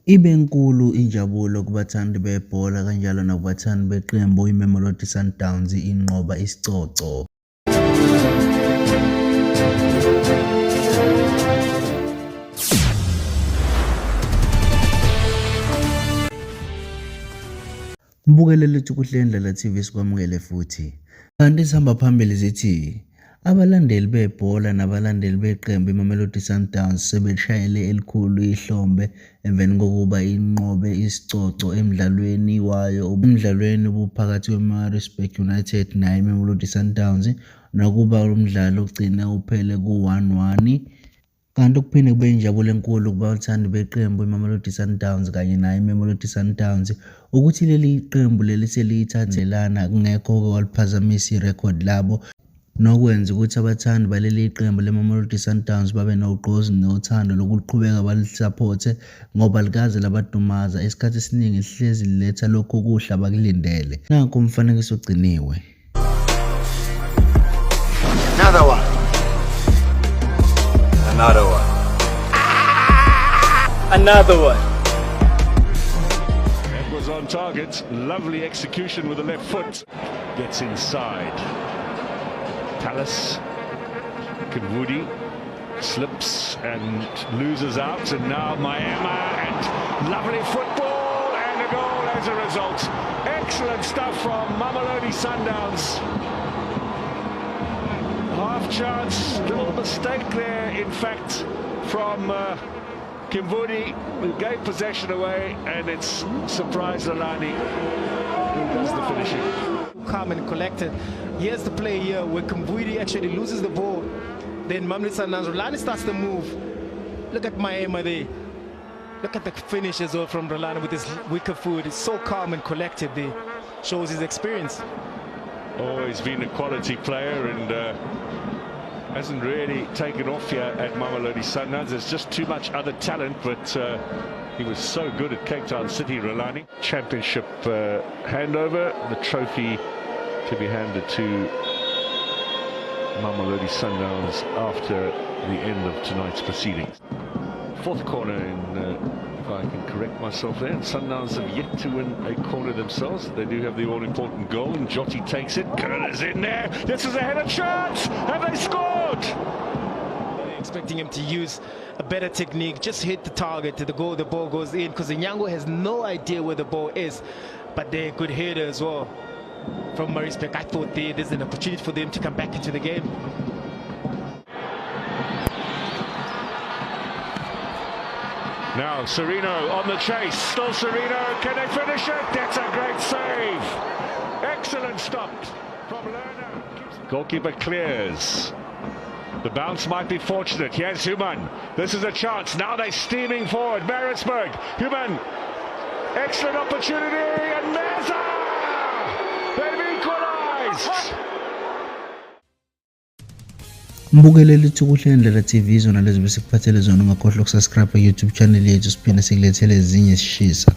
Ibe nkulu injabulo kubathandi bebhola kanjalo nakubathandi beqembu iMamelodi Sundowns inqoba isicoco. Mbukelele ukuthi kulandela TV sikwamukele futhi. Kanti sihamba phambili zithi abalandeli bebhola nabalandeli beqembu iMamelodi Sundowns sebeshayele elikhulu ihlombe emveni kokuba inqobe isicoco emidlalweni wayo umdlalweni obuphakathi kweMaritzburg United naye iMamelodi Sundowns nakuba umdlalo ugcine uphele ku-1-1. Kanti okuphinde kube injabulo enkulu kubathandi beqembu iMamelodi Sundowns kanye naye iMamelodi Sundowns ukuthi leli qembu leli seliyithathelana kungekho waliphazamisa irecord labo nokwenza ukuthi abathandi baleli qembu leMamelodi Sundowns babe nogqozi nothando lokuqhubeka balisupporte ngoba likaze labadumaza isikhathi esiningi lihlezi liletha lokho kuhla bakulindele. Nanku umfanekiso ogciniwe. Another one. Another one. Another one. That was on target. Lovely execution with the left foot. Gets inside. Palace. Kivudi slips and loses out. And now Mayama and lovely football and a goal as a result. Excellent stuff from Mamelodi Sundowns. Half chance, little mistake there, in fact, from Kivudi, who gave possession away, and it's surprised Alani, who does the finishing. Calm and collected. Here's the play here where Kivudi actually loses the ball. Then Mamelodi Sundowns, Rolani starts the move. Look at Mayema there. Look at the finish as well from Rolani with his wicker foot. It's so calm and collected there. Shows his experience. Oh, he's been a quality player and hasn't really taken off here at Mamelodi Sundowns. There's just too much other talent, but he was so good at Cape Town City, Rolani. Championship handover, the trophy to be handed to Mamelodi Sundowns after the end of tonight's proceedings. Fourth corner in, if I can correct myself there, Sundowns have yet to win a corner themselves. They do have the all-important goal, and Joti takes it. Curler's in there. This is a header chance, and they scored. Expecting him to use a better technique, just hit the target to the goal, the ball goes in, because Nyango has no idea where the ball is, but they're a good header as well. From Maritzburg, I thought there's an opportunity for them to come back into the game. Now Serino on the chase, still Serino, can they finish it? That's a great save. Excellent stop from Lerner. Goalkeeper clears. The bounce might be fortunate. Here's Human. This is a chance. Now they're steaming forward. Maritzburg. Human. Excellent opportunity. And Meza! They've equalized. Mbukelele ukuthi kulandela TV zona lezi bese kuphathele zona ungakhohlwa ukusubscribe YouTube channel yethu siphinde sikulethele ezinye sishisa.